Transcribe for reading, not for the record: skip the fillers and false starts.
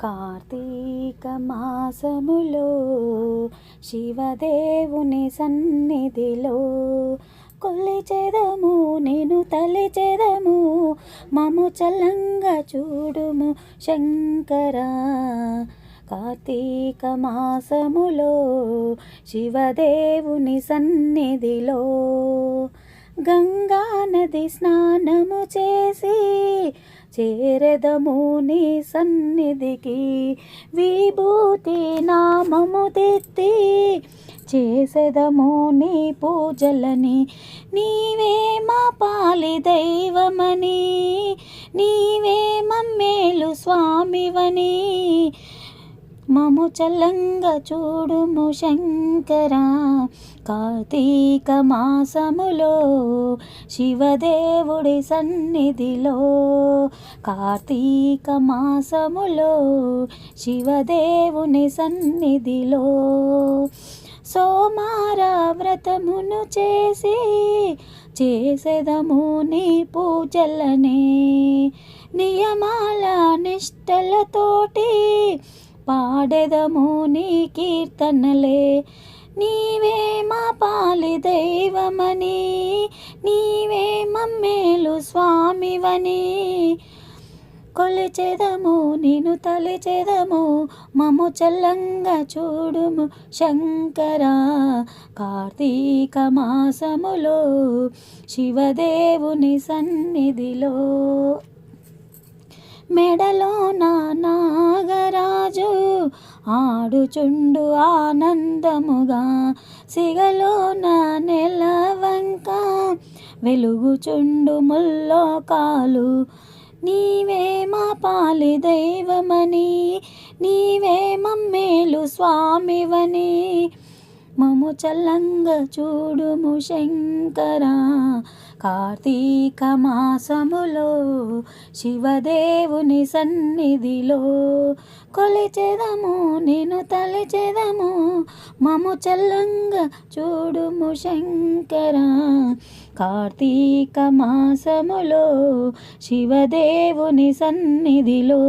కార్తీక మాసములో శివదేవుని సన్నిధిలో కొలిచెదము నేను తలిచెదము మము చల్లంగా చూడుము శంకరా. కార్తీక మాసములో శివదేవుని సన్నిధిలో గంగా నది స్నానము చేసి చేరెదము నీ సన్నిధికి. విభూతి నామము తెత్తి చేసెదము నీ పూజలని. నీవే మా పాలి దైవమని, నీవే మమ్మేలు స్వామివని, మము చల్లంగా చూడుము శంకరా. కార్తీక మాసములో శివదేవుడి సన్నిధిలో, కార్తీక మాసములో శివదేవుని సన్నిధిలో సోమార వ్రతమును చేసెదము నీ పూజలనే. నియమాల నిష్టలతోటి పాడెదము నీ కీర్తనలే. నీవే మా పాలి దైవమని, నీవే మమ్మేలు స్వామివని, కొలిచెదము నిన్ను తలిచెదము మము చల్లంగా చూడుము శంకరా. కార్తీక మాసములో శివదేవుని సన్నిధిలో మెడలో నాగరాజు ఆడుచుండు ఆనందముగా, సిగలో నెలవంక వెలుగుచుండు ముల్లోకాలు. నీవే మా పాలి దైవమని, నీవే మమ్మేలు స్వామివని, మము చల్లంగా చూడుము శంకరా. కార్తీక మాసములో శివదేవుని సన్నిధిలో కొలిచెదము నేను తలిచెదము మము చల్లంగా చూడుము శంకరా. కార్తీక మాసములో శివదేవుని సన్నిధిలో